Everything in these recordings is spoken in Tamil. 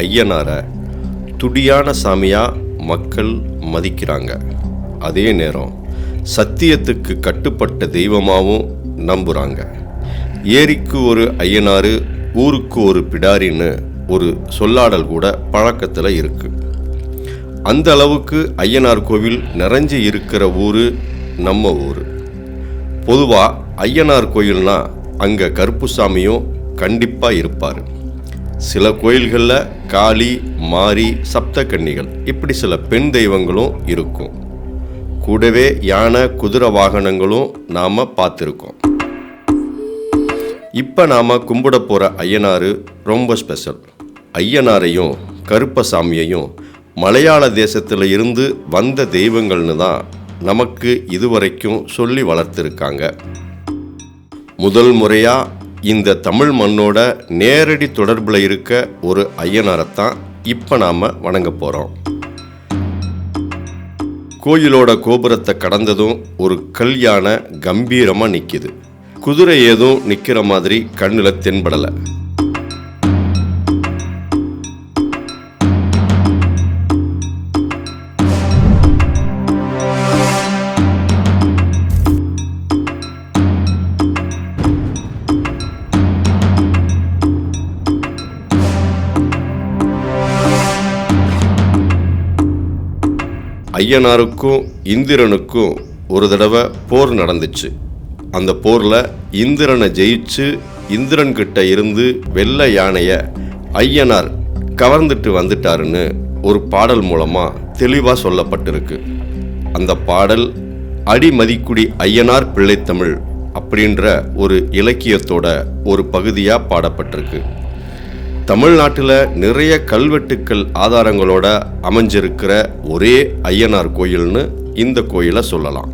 ஐயனாரை துடியான சாமியாக மக்கள் மதிக்கிறாங்க. அதே நேரம் சத்தியத்துக்கு கட்டுப்பட்ட தெய்வமாகவும் நம்புகிறாங்க. ஏரிக்கு ஒரு ஐயனார், ஊருக்கு ஒரு பிடாரின்னு ஒரு சொல்லாடல் கூட பழக்கத்தில் இருக்குது. அந்த அளவுக்கு ஐயனார் கோவில் நிறைஞ்சு இருக்கிற ஊர் நம்ம ஊர். பொதுவாக ஐயனார் கோயில்னா அங்கே கருப்புசாமியும் கண்டிப்பாக இருப்பார். சில கோயில்களில் காளி, மாரி, சப்தகன்னிகள் இப்படி சில பெண் தெய்வங்களும் இருக்கும். கூடவே யானை, குதிரை வாகனங்களும் நாம் பார்த்துருக்கோம். இப்போ நாம் கும்பிட போகிற ஐயனார் ரொம்ப ஸ்பெஷல். ஐயனாரையும் கருப்பசாமியையும் மலையாள தேசத்தில் இருந்து வந்த தெய்வங்கள்னு தான் நமக்கு இதுவரைக்கும் சொல்லி வளர்த்துருக்காங்க. முதல் முறையாக இந்த தமிழ் மண்ணோட நேரடி தொடர்பில் இருக்க ஒரு ஐயனாரைத்தான் இப்போ நாம் வணங்க போகிறோம். கோயிலோட கோபுரத்தை கடந்ததும் ஒரு கல் யானை கம்பீரமாக நிற்கிது. குதிரை ஏதும் நிற்கிற மாதிரி கண்ணில் தென்படலை. ஐயனாருக்கும் இந்திரனுக்கும் ஒரு தடவை போர் நடந்துச்சு. அந்த போரில் இந்திரனை ஜெயிச்சு இந்திரன்கிட்ட இருந்து வெள்ளை யானையை ஐயனார் கவர்ந்துட்டு வந்துட்டாருன்னு ஒரு பாடல் மூலமாக தெளிவாக சொல்லப்பட்டிருக்கு. அந்த பாடல் அடிமதிக்குடி ஐயனார் பிள்ளைத்தமிழ் அப்படின்ற ஒரு இலக்கியத்தோட ஒரு பகுதியாக பாடப்பட்டிருக்கு. தமிழ்நாட்டில் நிறைய கல்வெட்டுக்கள் ஆதாரங்களோட அமைஞ்சிருக்கிற ஒரே ஐயனார் கோயில்னு இந்த கோயிலை சொல்லலாம்.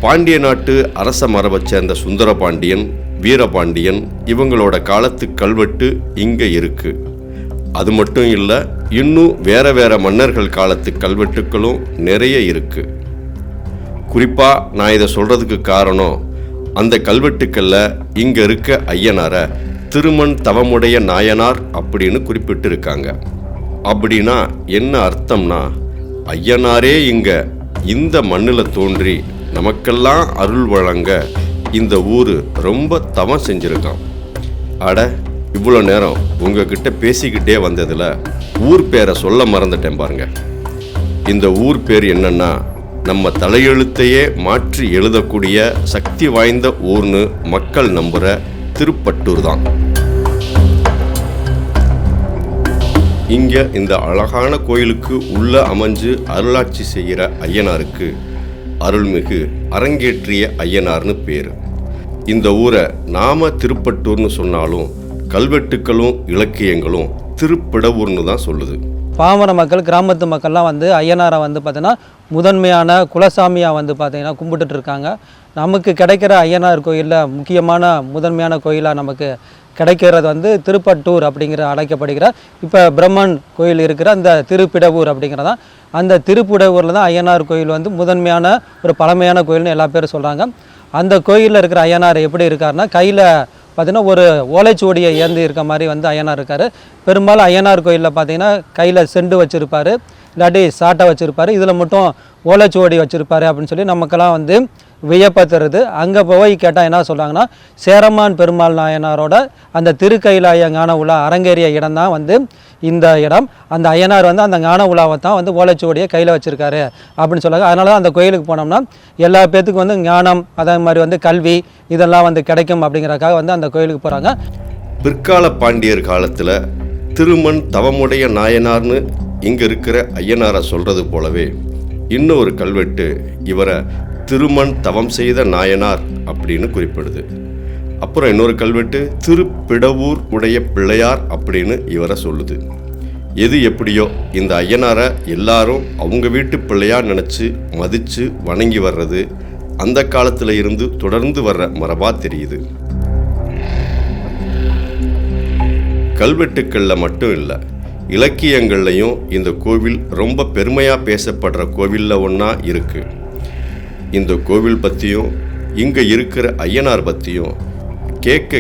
பாண்டிய நாட்டு அரச மரபை சேர்ந்த சுந்தரபாண்டியன், வீரபாண்டியன் இவங்களோட காலத்து கல்வெட்டு இங்கே இருக்குது. அது மட்டும் இல்லை, இன்னும் வேறு மன்னர்கள் காலத்து கல்வெட்டுக்களும் நிறைய இருக்குது. குறிப்பாக நான் இதை சொல்கிறதுக்கு காரணம், அந்த கல்வெட்டுக்களில் இங்கே இருக்க ஐயனாரை திருமண் தவமுடைய நாயனார் அப்படின்னு குறிப்பிட்டிருக்காங்க. அப்படின்னா என்ன அர்த்தம்னா, ஐயனாரே இங்கே இந்த மண்ணில் தோன்றி நமக்கெல்லாம் அருள் வழங்க இந்த ஊர் ரொம்ப தவம் செஞ்சுருக்கான். அட, இவ்வளோ நேரம் உங்ககிட்ட பேசிக்கிட்டே வந்ததில் ஊர் பேரை சொல்ல மறந்துட்டேன் பாருங்க. இந்த ஊர் பேர் என்னன்னா, நம்ம தலையெழுத்தையே மாற்றி எழுதக்கூடிய சக்தி வாய்ந்த ஊர்னு மக்கள் நம்புகிற திருப்பட்டூர் தான். இங்கே இந்த அழகான கோயிலுக்கு உள்ளே அமைஞ்சு அருளாட்சி செய்கிற ஐயனாருக்கு அருள்மிகு அரங்கேற்றிய ஐயனார்னு பேர். இந்த ஊரை நாம திருப்பட்டூர்னு சொன்னாலும் கல்வெட்டுக்களும் இலக்கியங்களும் திருப்பிடவூர்னு தான் சொல்லுது. பாமர மக்கள், கிராமத்து மக்கள்லாம் ஐயனாரை பார்த்தீங்கன்னா முதன்மையான குலசாமியாக பார்த்தீங்கன்னா கும்பிட்டுட்டு இருக்காங்க. நமக்கு கிடைக்கிற ஐயனார் கோயிலில் முக்கியமான முதன்மையான கோயிலாக நமக்கு கிடைக்கிறது திருப்பட்டூர் அப்படிங்கிற அழைக்கப்படுகிற இப்போ பிரம்மன் கோயில் இருக்கிற அந்த திருப்பிடவூர் அப்படிங்கிறதான். அந்த திருப்பிடவூரில் தான் ஐயனார் கோயில் முதன்மையான ஒரு பழமையான கோயில்னு எல்லா பேரும் சொல்கிறாங்க. அந்த கோயிலில் இருக்கிற ஐயனார் எப்படி இருக்காருன்னா, கையில் பார்த்தீங்கன்னா ஒரு ஓலைச்சுவடியை ஏந்தி இருக்க மாதிரி ஐயனார் இருக்கார். பெரும்பாலும் ஐயனார் கோயிலில் பார்த்தீங்கன்னா கையில் செண்டு வச்சுருப்பார், இல்லாட்டி சாட்டை வச்சுருப்பார், இதில் மட்டும் ஓலைச்சுவடி வச்சுருப்பார் அப்படின்னு சொல்லி நமக்கெல்லாம் வியப்பை தருது. அங்கே போய் கேட்டால் என்ன சொல்கிறாங்கன்னா, சேரமான் பெருமாள் நாயனாரோட அந்த திருக்கைலாய ஞான உலா அரங்கேறிய இடம் தான் இந்த இடம். அந்த ஐயனார் அந்த ஞான உலாவை தான் ஓலைச்சுவடியை கையில் வச்சுருக்காரு அப்படின்னு சொல்லுவாங்க. அதனால தான் அந்த கோயிலுக்கு போனோம்னா எல்லா பேர்த்துக்கும் ஞானம், அதே மாதிரி கல்வி இதெல்லாம் கிடைக்கும் அப்படிங்கிறக்காக அந்த கோயிலுக்கு போகிறாங்க. பிற்கால பாண்டியர் காலத்தில் திருமண் தவமுடைய நாயனார்னு இங்கே இருக்கிற ஐயனாரை சொல்கிறது போலவே இன்னொரு கல்வெட்டு இவரை திருமண் தவம் செய்த நாயனார் அப்படின்னு குறிப்பிடுது. அப்புறம் இன்னொரு கல்வெட்டு திருப்பிடவூர் உடைய பிள்ளையார் அப்படின்னு இவரை சொல்லுது. எது எப்படியோ இந்த ஐயனாரை எல்லாரும் அவங்க வீட்டு பிள்ளையார் நினச்சி மதித்து வணங்கி வர்றது அந்த காலத்தில் இருந்து தொடர்ந்து வர்ற மரபாக தெரியுது. கல்வெட்டுக்களில் மட்டும் இல்லை, இலக்கியங்கள்லையும் இந்த கோவில் ரொம்ப பெருமையாக பேசப்படுற கோவிலில் ஒன்றா இருக்குது. இந்த கோவில் பற்றியும் இங்கே இருக்கிற ஐயனார் பற்றியும் கேட்க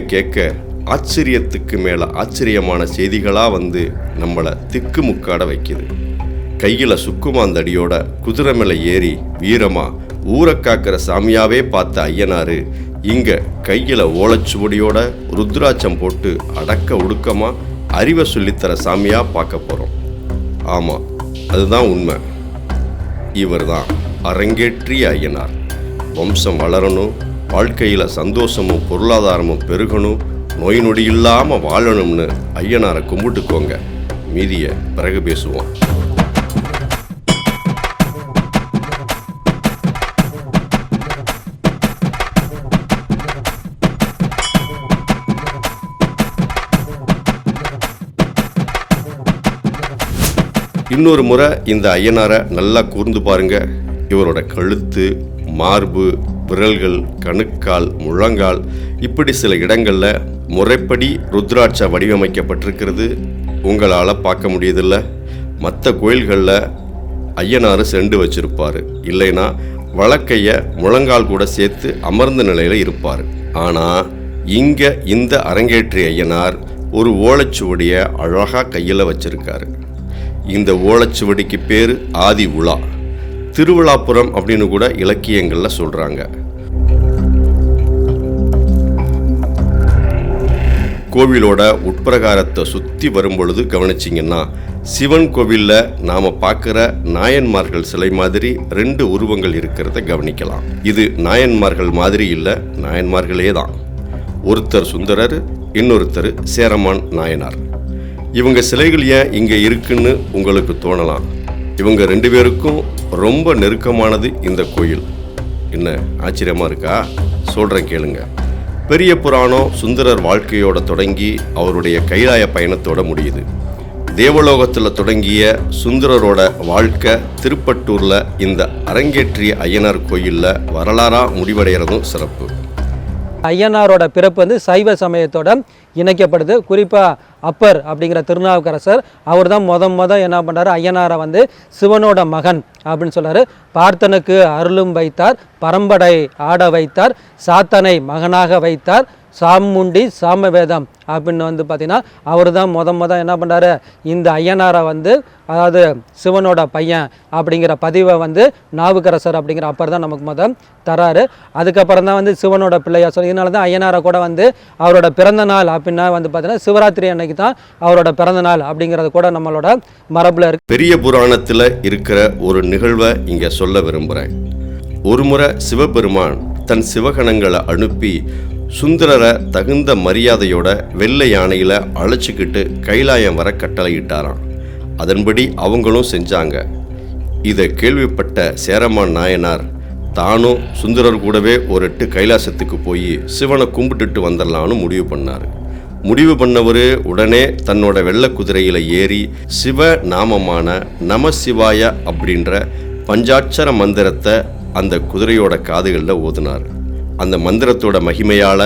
ஆச்சரியத்துக்கு மேலே ஆச்சரியமான செய்திகளாக வந்து நம்மளை திக்குமுக்காட வைக்குது. கையில் சுக்குமாந்தடியோட குதிரை மேலே ஏறி வீரமாக ஊரை காக்கிற சாமியாவே பார்த்த ஐயனார் இங்கே கையில் ஓலைச்சுவடியோட ருத்ராட்சம் போட்டு அடக்க ஒடுக்கமாக அறிவை சொல்லித்தர சாமியாக பார்க்க போகிறோம். ஆமாம், அதுதான் உண்மை. இவர் தான் அரங்கேற்றிய ஐயனார். வம்சம் வளரணும், வாழ்க்கையில் சந்தோஷமும் பொருளாதாரமும் பெருகணும், நோய் நொடி இல்லாமல் வாழணும்னு ஐயனாரை கும்பிட்டுக்கோங்க. மீதியை பிறகு பேசுவோம். இன்னொரு முறை இந்த ஐயனாரை நல்லா கூர்ந்து பாருங்க. இவரோட கழுத்து, மார்பு, விரல்கள், கணுக்கால், முழங்கால் இப்படி சில இடங்களில் முறைப்படி ருத்ராட்ச வடிவமைக்கப்பட்டிருக்கிறது உங்களால் பார்க்க முடியுதில்ல. மற்ற கோயில்களில் ஐயனார் செண்டு வச்சிருப்பார், இல்லைன்னா வழக்கையை முழங்கால் கூட சேர்த்து அமர்ந்த நிலையில் இருப்பார். ஆனால் இங்கே இந்த அரங்கேற்றிய ஐயனார் ஒரு ஓலைச்சுவடியை அழகாக கையில் வச்சிருக்காரு. இந்த ஓலைச்சுவடிக்கு பேர் ஆதி உலா, திருவிழாப்புறம் அப்படின்னு கூட இலக்கியங்களில் சொல்கிறாங்க. கோவிலோட உட்பிரகாரத்தை சுற்றி வரும் பொழுது கவனிச்சிங்கன்னா சிவன் கோவிலில் நாம் பார்க்குற நாயன்மார்கள் சிலை மாதிரி 2 உருவங்கள் இருக்கிறத கவனிக்கலாம். இது நாயன்மார்கள் மாதிரி இல்லை, நாயன்மார்களே தான். ஒருத்தர் சுந்தரர், இன்னொருத்தர் சேரமான் நாயனார். இவங்க சிலைகள் ஏன் இங்கே இருக்குன்னு உங்களுக்கு தோணலாம். இவங்க 2 பேருக்கும் ரொம்ப நெருக்கமானது இந்த கோயில். என்ன ஆச்சரியமாக இருக்கா? சொல்கிறேன் கேளுங்க. பெரிய புராணம் சுந்தரர் வாழ்க்கையோட தொடங்கி அவருடைய கைலாய பயணத்தோட முடியுது. தேவலோகத்தில் தொடங்கிய சுந்தரரோட வாழ்க்கை திருப்பட்டூரில் இந்த அரங்கேற்றிய ஐயனார் கோயிலில் வரலாறாக முடிவடைகிறதும் சிறப்பு. ஐயனாரோட பிறப்பு வந்து சைவ சமயத்தோட இணைக்கப்படுது. குறிப்பாக அப்பர் அப்படிங்கிற திருநாவுக்கரசர் அவர் தான் என்ன பண்ணுறாரு, ஐயனாரை வந்து சிவனோட மகன் அப்படின்னு சொல்கிறாரு. பார்த்தனுக்கு அருளும் வைத்தார், பரம்படை ஆட வைத்தார், சாத்தனை மகனாக வைத்தார், சாமுண்டி சாமவேதம் அப்படின்னு வந்து பார்த்தீங்கன்னா அவர் தான் என்ன பண்ணுறாரு, இந்த ஐயனாரை வந்து அதாவது சிவனோட பையன் அப்படிங்கிற பதிவை வந்து நாவுக்கரசர் அப்படிங்கிற அப்பர் தான் நமக்கு தராரு. அதுக்கப்புறம் தான் வந்து சிவனோட பிள்ளையா சொல்லி, இதனால தான் ஐயனாரை கூட வந்து அவரோட பிறந்த நாள் அப்படின்னா வந்து பார்த்தீங்கன்னா சிவராத்திரி அன்னைக்கு தான் அவரோட பிறந்த நாள் அப்படிங்கிறது கூட நம்மளோட மரபில் இருக்கு. பெரிய புராணத்தில் இருக்கிற ஒரு நிகழ்வை இங்கே சொல்ல விரும்புகிறேன். ஒரு முறை சிவபெருமான் தன் சிவகணங்களை அனுப்பி சுந்தரரை தகுந்த மரியாதையோட வெள்ளை யானையில் அழைச்சிக்கிட்டு கைலாயம் வர கட்டளையிட்டாராம். அதன்படி அவங்களும் செஞ்சாங்க. இதை கேள்விப்பட்ட சேரமான் நாயனார் தானும் சுந்தரர் கூடவே ஒரு 8 கைலாசத்துக்கு போய் சிவனை கும்பிட்டுட்டு வந்துடலான்னு முடிவு பண்ணார். முடிவு பண்ணவர் உடனே தன்னோட வெள்ளை குதிரையில் ஏறி சிவ நாமமான நம சிவாய அப்படின்ற பஞ்சாட்சர மந்திரத்தை அந்த குதிரையோட காதுகளில் ஓதுனார். அந்த மந்திரத்தோட மகிமையால்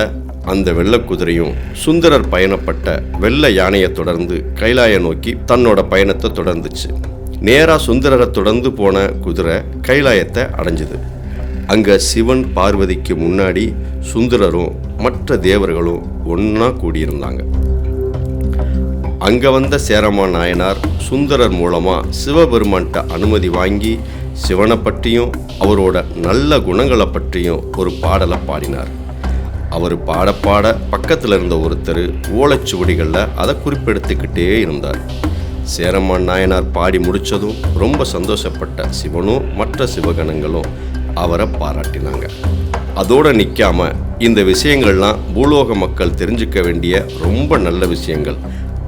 அந்த வெள்ளக்குதிரையும் சுந்தரர் பயணப்பட்ட வெள்ளை யானையை தொடர்ந்து கைலாய நோக்கி தன்னோட பயணத்தை தொடர்ந்துச்சு. நேராக சுந்தரரை தொடர்ந்து போன குதிரை கைலாயத்தை அடைஞ்சுது. அங்கே சிவன் பார்வதிக்கு முன்னாடி சுந்தரரும் மற்ற தேவர்களும் ஒன்றா கூடியிருந்தாங்க. அங்கே வந்த சேரமான் நாயனார் சுந்தரர் மூலமாக சிவபெருமான்கிட்ட அனுமதி வாங்கி சிவனை பற்றியும் அவரோட நல்ல குணங்களை பற்றியும் ஒரு பாடலை பாடினார். அவர் பாட பாட பக்கத்தில் இருந்த ஒருத்தர் ஓலைச்சுவடிகளில் அதை குறிப்பெடுத்துக்கிட்டே இருந்தார். சேரமான் நாயனார் பாடி முடித்ததும் ரொம்ப சந்தோஷப்பட்ட சிவனும் மற்ற சிவகணங்களும் அவரை பாராட்டினாங்க. அதோடு நிற்காம இந்த விஷயங்கள்லாம் பூலோக மக்கள் தெரிஞ்சுக்க வேண்டிய ரொம்ப நல்ல விஷயங்கள்,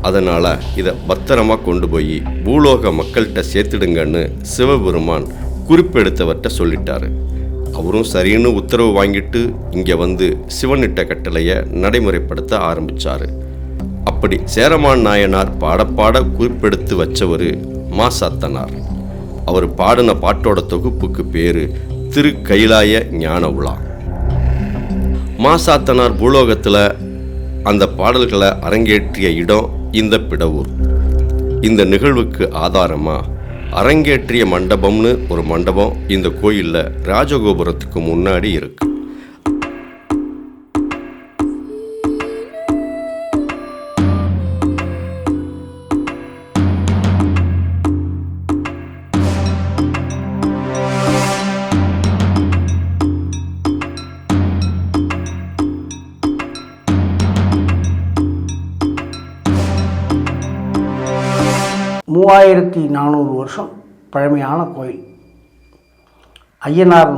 அதனால் இதை பத்திரமா கொண்டு போய் பூலோக மக்கள்கிட்ட சேர்த்துடுங்கன்னு சிவபெருமான் குறிப்பெடுத்தவர்கிட்ட சொல்லிட்டாரு. அவரும் சரின்னு உத்தரவு வாங்கிட்டு இங்கே வந்து சிவனிட்ட கட்டளையை நடைமுறைப்படுத்த ஆரம்பித்தார். அப்படி சேரமான் நாயனார் பாட குறிப்பெடுத்து வச்சவர் மாசாத்தனார். அவர் பாடின பாட்டோட தொகுப்புக்கு பேர் திரு கைலாய ஞான உலா. மாசாத்தனார் பூலோகத்தில் அந்த பாடல்களை அரங்கேற்றிய இடம் இந்த பிடவூர். இந்த நிகழ்வுக்கு ஆதாரமாக அரங்கேற்றிய மண்டபம்னு ஒரு மண்டபம் இந்த கோயிலில் ராஜகோபுரத்துக்கு முன்னாடி இருக்கு. 3400 வருஷம் பழமையான கோயில். ஐயனார்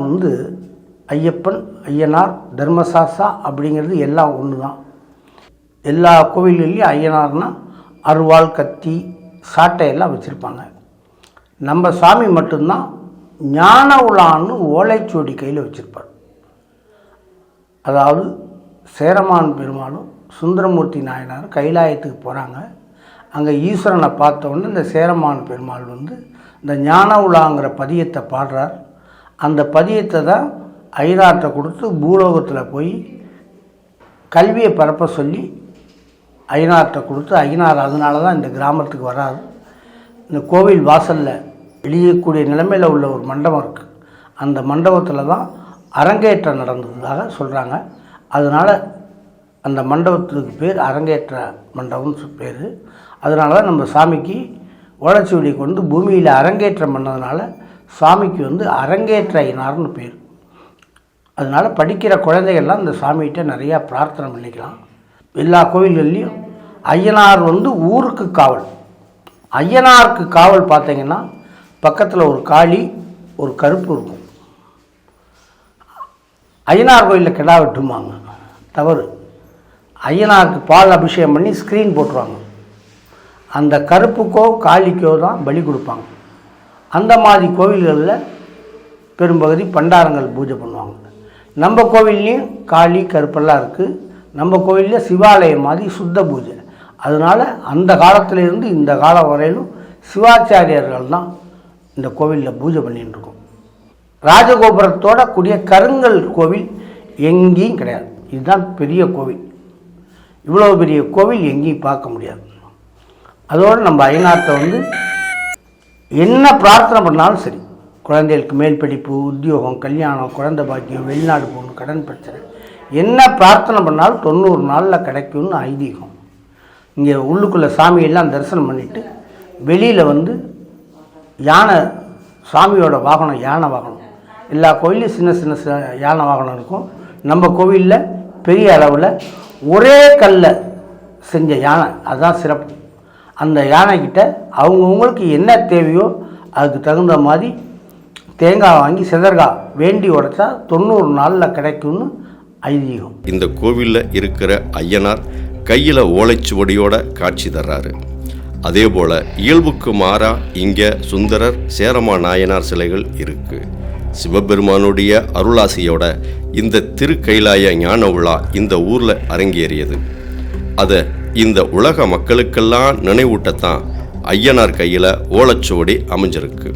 ஐயப்பன், ஐயனார், தர்மசாஸ்தா அப்படிங்கிறது எல்லாம் ஒன்று தான். எல்லா கோவில்கள்லையும் ஐயனார்னா அருவாள், கத்தி, சாட்டையெல்லாம் வச்சுருப்பாங்க. நம்ம சாமி மட்டும்தான் ஞான உலான்னு ஓலைச்சுவடி கையில் வச்சுருப்பார். அதாவது சேரமான் பெருமாளும் சுந்தரமூர்த்தி நாயனார் கைலாயத்துக்கு போகிறாங்க. அங்கே ஈஸ்வரனை பார்த்த உடனே இந்த சேரமான் பெருமாள் இந்த ஞான உலாங்கிற பதியத்தை பாடுறார். அந்த பதியத்தை தான் ஐயனார்கிட்ட கொடுத்து பூலோகத்தில் போய் கல்வியை பரப்ப சொல்லி ஐயனார்கிட்ட கொடுத்து, ஐயனார் அதனால தான் இந்த கிராமத்துக்கு வராது. இந்த கோவில் வாசலில் எழியக்கூடிய நிலைமையில் உள்ள ஒரு மண்டபம் இருக்குது. அந்த மண்டபத்தில் தான் அரங்கேற்றம் நடந்ததாக சொல்கிறாங்க. அதனால் அந்த மண்டபத்துக்கு பேர் அரங்கேற்ற மண்டபம்னு பேர். அதனால தான் நம்ம சாமிக்கு ஓலைச்சுவடி கொண்டு பூமியில் அரங்கேற்றம் பண்ணதுனால சாமிக்கு அரங்கேற்ற ஐயனார்னு பேர். அதனால் படிக்கிற குழந்தைகள்லாம் இந்த சாமிகிட்ட நிறையா பிரார்த்தனை பண்ணிக்கலாம். எல்லா கோவில்கள்லேயும் ஐயனார் ஊருக்கு காவல். ஐயனாருக்கு காவல் பார்த்தீங்கன்னா பக்கத்தில் ஒரு காளி, ஒரு கருப்பு இருக்கும். ஐயனார் கோயிலில் கிடா வெட்டுமாங்க, தவறு. ஐயனாருக்கு பால் அபிஷேகம் பண்ணி ஸ்க்ரீன் போட்டுருவாங்க. அந்த கருப்புக்கோ காளிக்கோ தான் பலி கொடுப்பாங்க. அந்த மாதிரி கோவில்களில் பெரும்பகுதி பண்டாரங்கள் பூஜை பண்ணுவாங்க. நம்ம கோவில்லையும் காளி, கருப்பெல்லாம் இருக்குது. நம்ம கோவிலில் சிவாலயம் மாதிரி சுத்த பூஜை. அதனால் அந்த காலத்திலேருந்து இந்த காலம் வரையிலும் சிவாச்சாரியர்கள் தான் இந்த கோவிலில் பூஜை பண்ணிட்டு இருக்கோம். ராஜகோபுரத்தோட கூடிய கருங்கல் கோவில் எங்கேயும் கிடையாது. இதுதான் பெரிய கோவில். இவ்வளோ பெரிய கோவில் எங்கேயும் பார்க்க முடியாது. அதோடு நம்ம ஐயனார்கிட்ட என்ன பிரார்த்தனை பண்ணாலும் சரி, குழந்தைகளுக்கு மேல் படிப்பு, உத்தியோகம், கல்யாணம், குழந்தை பாக்கியம், வெளிநாடு போகணும், கடன் பிரச்சனை, என்ன பிரார்த்தனை பண்ணாலும் 90 நாளில் கிடைக்கும்னு ஐதீகம். இங்கே உள்ளுக்குள்ளே சாமியெல்லாம் தரிசனம் பண்ணிவிட்டு வெளியில் யானை, சாமியோட வாகனம் யானை வாகனம். எல்லா கோயிலையும் சின்ன சின்ன யானை வாகனம் இருக்கும். நம்ம கோவிலில் பெரிய அளவில் ஒரே கல்லை செஞ்ச யானை, அதுதான் சிறப்பு. அந்த யானைக்கிட்ட அவங்கவுங்களுக்கு என்ன தேவையோ அதுக்கு தகுந்த மாதிரி தேங்காய் வாங்கி சிதற்காய் வேண்டி உடைச்சா 90 நாளில் கிடைக்கும்னு ஐதீகம். இந்த கோவிலில் இருக்கிற ஐயனார் கையில் ஓலைச்சுவடியோட காட்சி தர்றாரு. அதே போல் இயல்புக்கு மாறா இங்கே சுந்தரர், சேரமா நாயனார் சிலைகள் இருக்கு. சிவபெருமானுடைய அருளாசியோட இந்த திருக்கைலாய ஞான விழா இந்த ஊரில் அரங்கேறியது. அதை இந்த உலக மக்களுக்கெல்லாம் நினைவூட்டத்தான் ஐயனார் கையில் ஓலைச்சுவடி அமைஞ்சிருக்கு.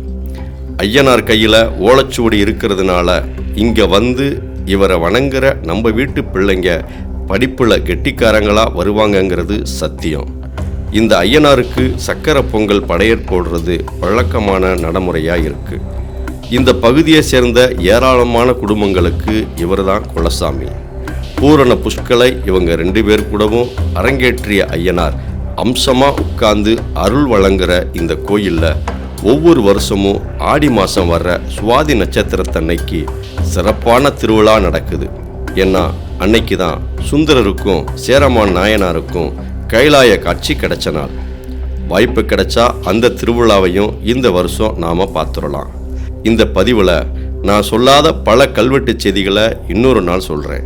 ஐயனார் கையில் ஓலைச்சுவடி இருக்கிறதுனால இங்கே இவரை வணங்குற நம்ம வீட்டு பிள்ளைங்க படிப்பில் கெட்டிக்காரங்களாக வருவாங்கங்கிறது சத்தியம். இந்த ஐயனாருக்கு சக்கரை பொங்கல் படையற் போடுறது வழக்கமான நடைமுறையாக இருக்குது. இந்த பகுதியை சேர்ந்த ஏராளமான குடும்பங்களுக்கு இவர் தான் குலசாமி. பூரண புஷ்களை இவங்க 2 பேர் கூடவும் அரங்கேற்றிய ஐயனார் அம்சமாக உட்கார்ந்து அருள் வழங்குற இந்த கோயிலில் ஒவ்வொரு வருஷமும் ஆடி மாதம் வர்ற சுவாதி நட்சத்திரத்தன்னைக்கு சிறப்பான திருவிழா நடக்குது. ஏன்னா அன்னைக்கு தான் சுந்தரருக்கும் சேரமான் நாயனாருக்கும் கைலாய காட்சி கிடைச்ச நாள். வாய்ப்பு கிடைச்சா அந்த திருவிழாவையும் இந்த வருஷம் நாம் பார்த்துடலாம். இந்த பதிவில் நான் சொல்லாத பல கல்வெட்டு செய்திகளை இன்னொரு நாள் சொல்கிறேன்.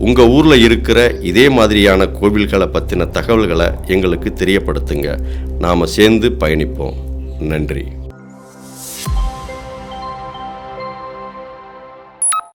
உங்கள் ஊரில் இருக்கிற இதே மாதிரியான கோவில்களை பற்றின தகவல்களை எங்களுக்கு தெரியப்படுத்துங்க. நாம் சேர்ந்து பயணிப்போம். நன்றி.